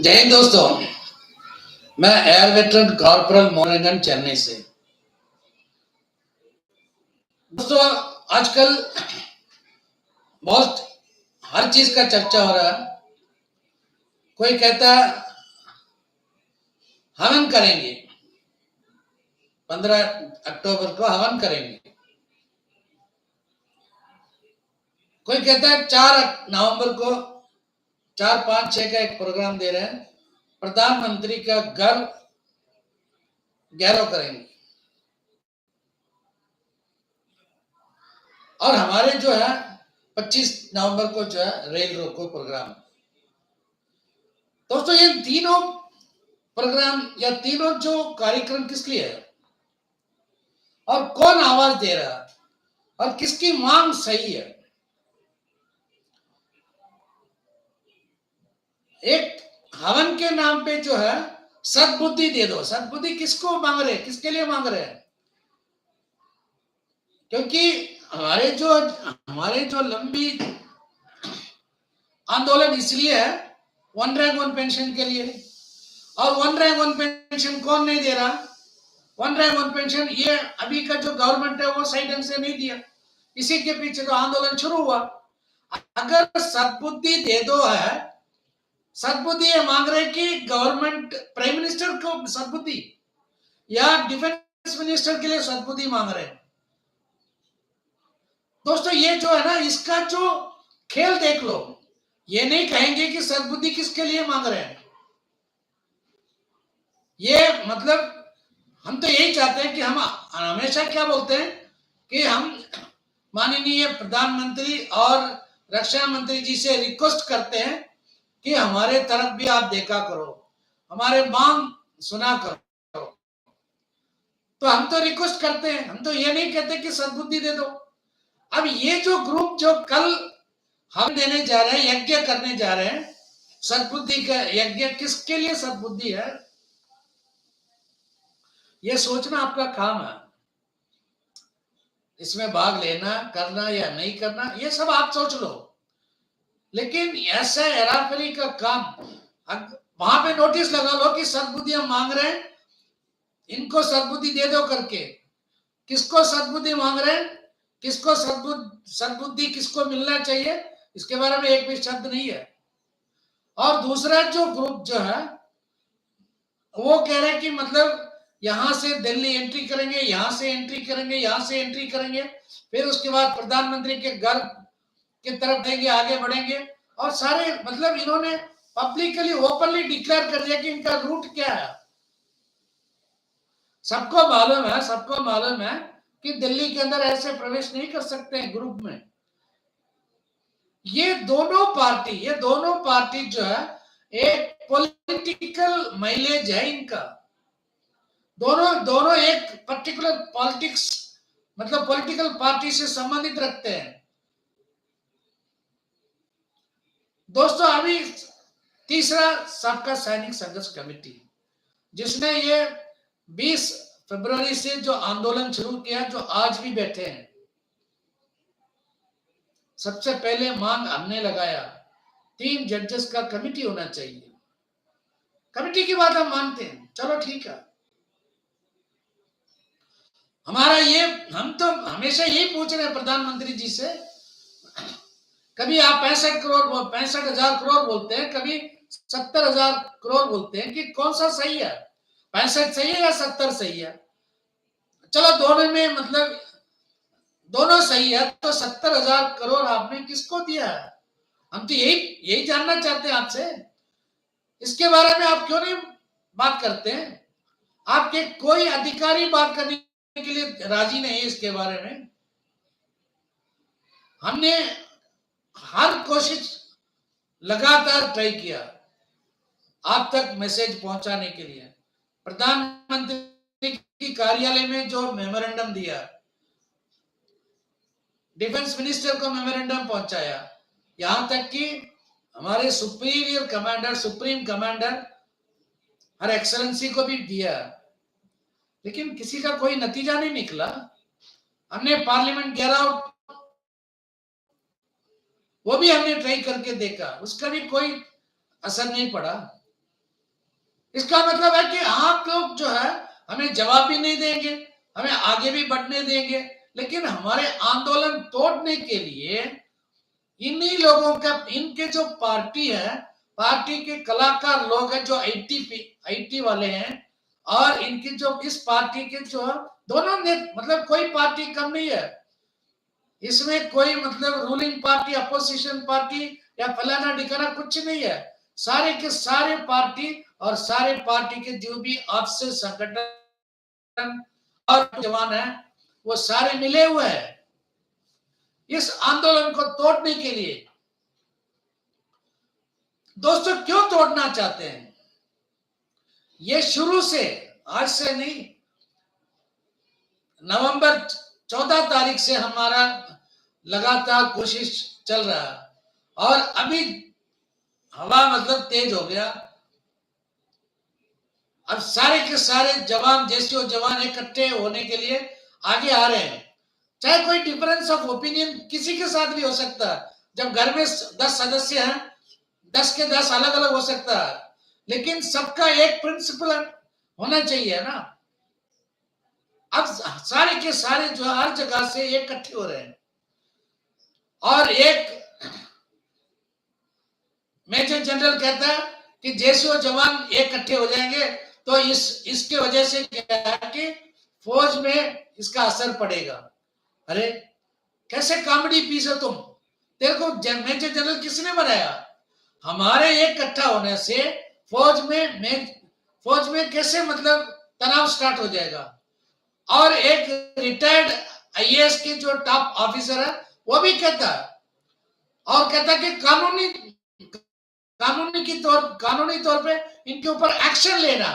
जय हिंद दोस्तों, मैं एयर वेटरन कॉर्पोरल मोरंगन चेन्नई से। दोस्तों, आजकल बहुत हर चीज का चर्चा हो रहा है। कोई कहता है हवन करेंगे, 15 अक्टूबर को हवन करेंगे। कोई कहता है 4 नवंबर को 4, 5, 6 का एक प्रोग्राम दे रहे हैं, प्रधानमंत्री का घर घेराव करेंगे। और हमारे जो है 25 नवंबर को जो है रेल रोको प्रोग्राम। दोस्तों, ये तीनों प्रोग्राम या तीनों जो कार्यक्रम किस लिए है और कौन आवाज दे रहा है और किसकी मांग सही है? एक हवन के नाम पे जो है सद्बुद्धि दे दो। सद्बुद्धि किसको मांग रहे, किसके लिए मांग रहे हैं? क्योंकि हमारे जो लंबी आंदोलन इसलिए है वन रैंक वन पेंशन के लिए। और वन रैंक वन पेंशन कौन नहीं दे रहा? वन रैंक वन पेंशन ये अभी का जो गवर्नमेंट है वो सही ढंग से नहीं दिया। इसी के पीछे तो आंदोलन शुरू हुआ। अगर सद्बुद्धि दे दो है, सद्बुद्धि ये मांग रहे कि गवर्नमेंट प्राइम मिनिस्टर को सद्बुद्धि या डिफेंस मिनिस्टर के लिए सद्बुद्धि मांग रहे हैं। दोस्तों, ये जो है ना, इसका जो खेल देख लो। ये नहीं कहेंगे कि सद्बुद्धि किसके लिए मांग रहे हैं। ये मतलब हम तो यही चाहते हैं कि हम हमेशा क्या बोलते हैं कि हम माननीय प्रधानमंत्री और रक्षा मंत्री जी से रिक्वेस्ट करते हैं कि हमारे तरफ भी आप देखा करो, हमारे मांग सुना करो। तो हम तो रिक्वेस्ट करते हैं, हम तो ये नहीं कहते कि सद्बुद्धि दे दो। अब ये जो ग्रुप जो कल हम देने जा रहे हैं, यज्ञ करने जा रहे हैं, सद्बुद्धि का यज्ञ किसके लिए सद्बुद्धि है, ये सोचना आपका काम है। इसमें भाग लेना, करना या नहीं करना, ये सब आप सोच लो। लेकिन ऐसा हेराफेरी का काम, वहां पे नोटिस लगा लो कि सद्बुद्धि हम मांग रहे हैं, इनको सद्बुद्धि दे दो करके। किसको सद्बुद्धि मांग रहे हैं, किसको सद्बुद्धि किसको मिलना चाहिए, इसके बारे में एक भी शब्द नहीं है। और दूसरा जो ग्रुप जो है वो कह रहे हैं कि मतलब यहां से दिल्ली एंट्री करेंगे, यहां से एंट्री करेंगे, यहां से एंट्री करेंगे, फिर उसके बाद प्रधानमंत्री के घर की तरफ देंगे, आगे बढ़ेंगे। और सारे मतलब इन्होंने पब्लिकली ओपनली डिक्लेयर कर दिया कि इनका रूट क्या है। सबको मालूम है कि दिल्ली के अंदर ऐसे प्रवेश नहीं कर सकते हैं ग्रुप में। ये दोनों पार्टी जो है एक पॉलिटिकल माइलेज है इनका। दोनों एक पर्टिकुलर पॉलिटिक्स मतलब पॉलिटिकल पार्टी से संबंधित रखते हैं। दोस्तों, अभी तीसरा सबका सैनिक संघर्ष कमेटी, जिसने ये 20 फरवरी से जो आंदोलन शुरू किया, जो आज भी बैठे हैं, सबसे पहले मांग हमने लगाया 3 जजेस का कमेटी होना चाहिए। कमेटी की बात हम मानते हैं, चलो ठीक है। हमारा ये, हम तो हमेशा यही पूछ रहे हैं प्रधानमंत्री जी से। कभी आप 65,000 करोड़ बोलते हैं, कभी 70,000 करोड़ बोलते हैं, कि कौन सा सही है, 65 सही है या 70 सही है? चलो दोनों में मतलब दोनों सही है, तो 70,000 करोड़ आपने किसको दिया है? हम तो यही जानना चाहते हैं आपसे। इसके बारे में आप क्यों नहीं बात करते हैं? आपके कोई अधिकारी बात करने के लिए राजी नहीं है इसके बारे में। हमने हर कोशिश लगातार ट्राई किया आप तक मैसेज पहुंचाने के लिए। प्रधानमंत्री की कार्यालय में जो मेमोरेंडम दिया, डिफेंस मिनिस्टर को मेमोरेंडम पहुंचाया, यहां तक कि हमारे सुप्रीम कमांडर हर एक्सेलेंसी को भी दिया, लेकिन किसी का कोई नतीजा नहीं निकला। हमने पार्लियामेंट घेराव, वो भी हमने ट्राई करके देखा, उसका भी कोई असर नहीं पड़ा। इसका मतलब है कि आप लोग जो है हमें जवाब भी नहीं देंगे, हमें आगे भी बढ़ने देंगे, लेकिन हमारे आंदोलन तोड़ने के लिए इन्हीं लोगों का, इनके जो पार्टी है, पार्टी के कलाकार लोग हैं जो आईटी वाले हैं, और इनकी जो इस पार्टी के जो दोनों ने, मतलब कोई पार्टी कम नहीं है इसमें, कोई मतलब रूलिंग पार्टी, अपोजिशन पार्टी या फलाना डिकाना कुछ नहीं है। सारे के सारे पार्टी और सारे पार्टी के जो भी आपसे संगठन और जवान है वो सारे मिले हुए हैं इस आंदोलन को तोड़ने के लिए। दोस्तों क्यों तोड़ना चाहते हैं? ये शुरू से, आज से नहीं, नवंबर 14 तारीख से हमारा लगातार कोशिश चल रहा है, और अभी हवा मतलब तेज हो गया। अब सारे के सारे जवान, जैसे जवान इकट्ठे होने के लिए आगे आ रहे हैं। चाहे कोई डिफरेंस ऑफ ओपिनियन किसी के साथ भी हो सकता है। जब घर में 10 सदस्य हैं, 10 के 10 अलग अलग हो सकता है, लेकिन सबका एक प्रिंसिपल होना चाहिए ना। अब सारे के सारे जो हर जगह से इकट्ठे हो रहे हैं, और एक मेजर जनरल कहता है कि जैसे जवान इकट्ठे हो जाएंगे तो इसके वजह से क्या है कि फौज में इसका असर पड़ेगा। अरे कैसे कॉमेडी पीस हो तुम? तेरे को मेजर जनरल किसने बनाया? हमारे इकट्ठा होने से फौज में कैसे मतलब तनाव स्टार्ट हो जाएगा? और एक रिटायर्ड आईएएस के जो टॉप ऑफिसर है वो भी कहता है, और कहता कि कानूनी तौर पे इनके ऊपर एक्शन लेना।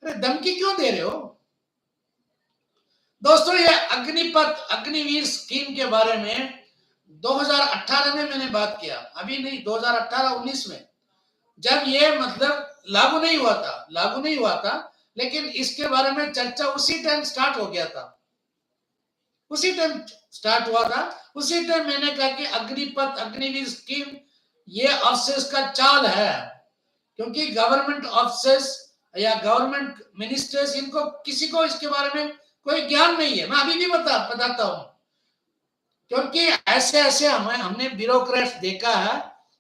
अरे धमकी क्यों दे रहे हो? दोस्तों ये अग्निवीर स्कीम के बारे में 2018 में मैंने बात किया, अभी नहीं, 2018-19 में, जब ये मतलब लागू नहीं हुआ था, लेकिन इसके बारे में चर्चा उसी टाइम स्टार्ट हो गया था, उसी टाइम स्टार्ट हुआ था। उसी टाइम मैंने कहा कि अग्निवीर स्कीम ये अफसर्स का चाल है, क्योंकि गवर्नमेंट अफसर्स या गवर्नमेंट मिनिस्टर्स, इनको किसी को इसके बारे में कोई ज्ञान नहीं है। मैं अभी भी बताता हूं, क्योंकि ऐसे हमने ब्यूरोक्रेट्स देखा है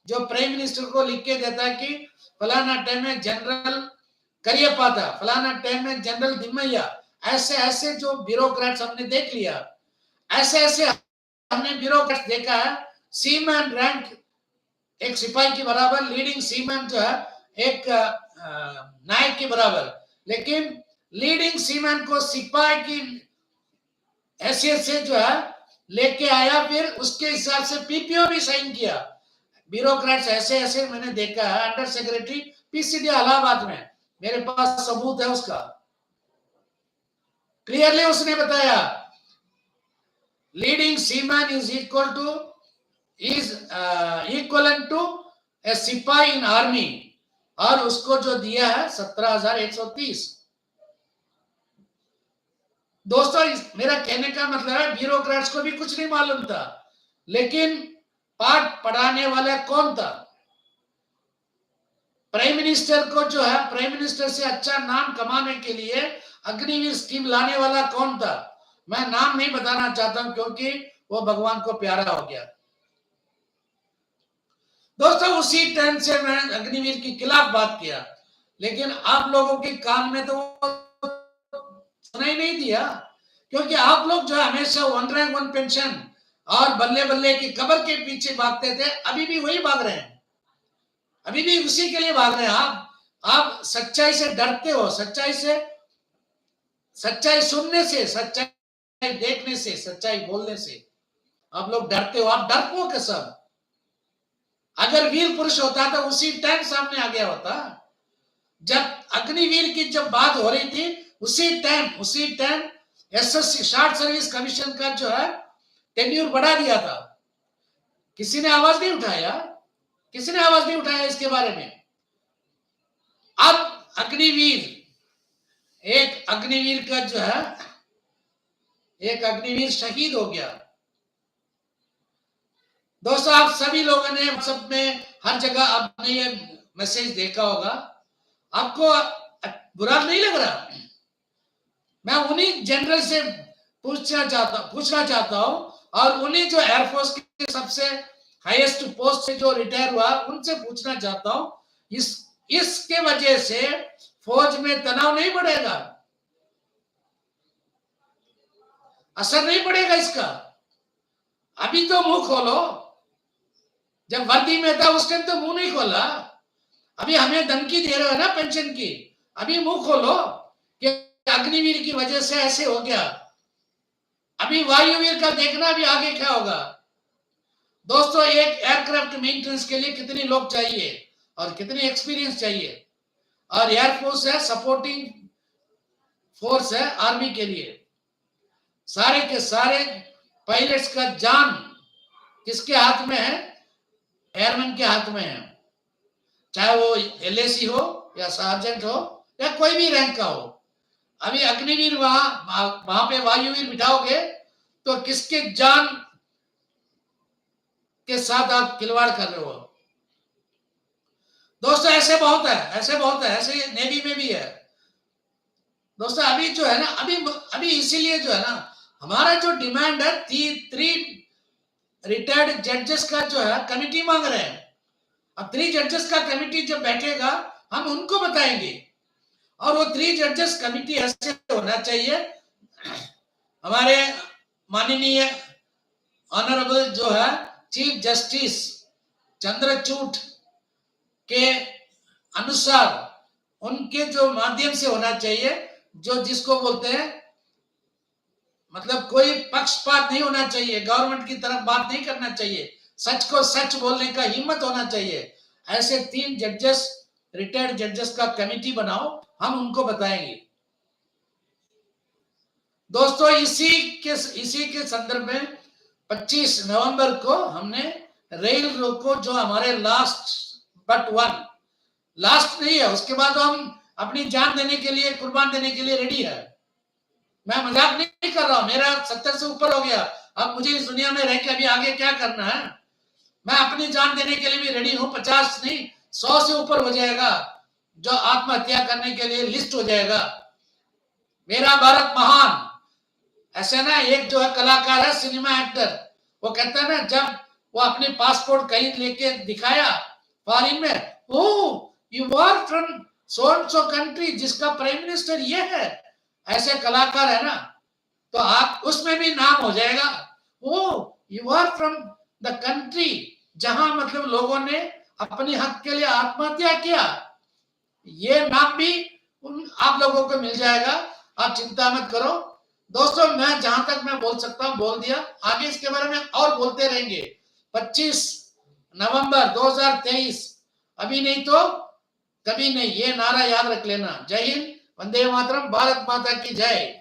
जो प्राइम मिनिस्टर को लिख के देता है कि फलाना टाइम में जनरल करियप्पा था, फलाना टाइम में जनरल तिम्मैया। ऐसे जो ब्यूरोक्रेट्स हमने देख लिया, ऐसे हमने ब्यूरोक्रेट्स देखा है। सीमैन रैंक एक सिपाही के बराबर, लीडिंग सीमैन जो है एक नायक के बराबर, लेकिन लीडिंग सीमैन को सिपाही की हैसियत से जो है लेके आया, फिर उसके हिसाब से पीपीओ भी साइन किया। ब्यूरोक्रेट्स ऐसे मैंने देखा है। अंडर सेक्रेटरी पीसीडी इलाहाबाद में, मेरे पास सबूत है उसका, क्लियरली उसने बताया leading seaman is equivalent to a सिपाही इन आर्मी, और उसको जो दिया है 17,130। दोस्तों मेरा कहने का मतलब है ब्यूरोक्रेट्स को भी कुछ नहीं मालूम था, लेकिन पाठ पढ़ाने वाला कौन था? प्राइम मिनिस्टर को जो है, प्राइम मिनिस्टर से अच्छा नाम कमाने के लिए अग्निवीर स्कीम लाने वाला कौन था? मैं नाम नहीं बताना चाहता हूं, क्योंकि वो भगवान को प्यारा हो गया। दोस्तों उसी टाइम से मैं अग्निवीर के खिलाफ बात किया, लेकिन आप लोगों के कान में तो सुना ही नहीं दिया, क्योंकि आप लोग जो हमेशा 1 रैंक 1 पेंशन और बल्ले बल्ले की खबर के पीछे भागते थे, अभी भी वही भाग रहे हैं, अभी भी उसी के लिए भाग रहे हैं। आप सच्चाई से डरते हो, सच्चाई सुनने से, सच्चाई देखने से, सच्चाई बोलने से आप लोग डरते हो। आप डरपोक है सब। अगर वीर पुरुष होता तो उसी टाइम सामने आ गया होता। जब अग्निवीर की जब बात हो रही थी, उसी time SSC short service commission का जो है टेन्यूर बढ़ा दिया था। किसी ने आवाज नहीं उठाया इसके बारे में। अब एक अग्निवीर का जो है, एक अग्निवीर शहीद हो गया। दोस्तों आप सभी लोगों ने सब में हर जगह आपने ये मैसेज देखा होगा, आपको बुरा नहीं लग रहा? मैं उन्हीं जनरल से पूछना चाहता हूं, और उन्हीं जो एयरफोर्स के सबसे हाईएस्ट पोस्ट से जो रिटायर हुआ उनसे पूछना चाहता हूं, इसके वजह से फौज में तनाव नहीं बढ़ेगा? असर नहीं पड़ेगा इसका? अभी तो मुंह खोलो। जब वर्दी में था उस टाइम तो मुंह नहीं खोला। अभी हमें धमकी दे रहे हो ना पेंशन की, अभी मुंह खोलो कि अग्निवीर की वजह से ऐसे हो गया। अभी वायुवीर का देखना अभी आगे क्या होगा। दोस्तों, एक एयरक्राफ्ट मेंटेनेंस के लिए कितने लोग चाहिए और कितनी एक्सपीरियंस चाहिए, और एयरफोर्स है सपोर्टिंग फोर्स है आर्मी के लिए। सारे के सारे पायलट्स का जान किसके हाथ में है? एयरमैन के हाथ में है, चाहे वो एलएसी हो या सार्जेंट हो या कोई भी रैंक का हो। अभी अग्निवीर वहां पे वायुवीर बिठाओगे तो किसके जान के साथ आप खिलवाड़ कर रहे हो? दोस्तों, ऐसे बहुत है, ऐसे नेवी में भी है। दोस्तों, अभी जो है ना, अभी इसीलिए जो है ना, हमारा जो डिमांड है 3 रिटायर्ड जजेस का जो है कमिटी मांग रहे हैं। अब 3 जजेस का कमिटी जब बैठेगा हम उनको बताएंगे, और वो 3 जजेस कमिटी ऐसे होना चाहिए, हमारे माननीय ऑनरेबल जो है चीफ जस्टिस चंद्रचूड़ के अनुसार, उनके जो माध्यम से होना चाहिए, जो जिसको बोलते हैं मतलब कोई पक्षपात नहीं होना चाहिए, गवर्नमेंट की तरफ बात नहीं करना चाहिए, सच को सच बोलने का हिम्मत होना चाहिए। ऐसे 3 जजेस, रिटायर्ड जजेस का कमेटी बनाओ, हम उनको बताएंगे। दोस्तों, इसी के संदर्भ में 25 नवंबर को हमने रेल रोको, जो हमारे लास्ट नहीं है, उसके बाद हम अपनी जान देने के लिए, कुर्बान देने के लिए रेडी है। मैं मजाक नहीं कर रहा हूं, मेरा 70 से ऊपर हो गया। अब मुझे इस दुनिया में रह के अभी आगे क्या करना है? मैं अपनी जान देने के लिए भी रेडी हूं। 50 नहीं, 100 से ऊपर हो जाएगा जो आत्महत्या करने के लिए लिस्ट हो जाएगा। मेरा भारत महान। ऐसे ना, एक जो है कलाकार है, सिनेमा एक्टर, वो कहता है ना, जब वो अपने पासपोर्ट कहीं लेके दिखाया फॉरेन में, oh you are from so and so country, जिसका प्राइम मिनिस्टर ये है, ऐसे कलाकार है ना, तो आप उसमें भी नाम हो जाएगा। Oh you are from the country जहां मतलब लोगों ने अपने हक के लिए आत्महत्या किया, ये नाम भी आप लोगों को मिल जाएगा। आप चिंता मत करो। दोस्तों, मैं जहां तक मैं बोल सकता हूं बोल दिया, आगे इसके बारे में और बोलते रहेंगे। 25 नवंबर 2023, अभी नहीं तो कभी नहीं, ये नारा याद रख लेना। जय हिंद, वंदे मातरम, भारत माता की जय।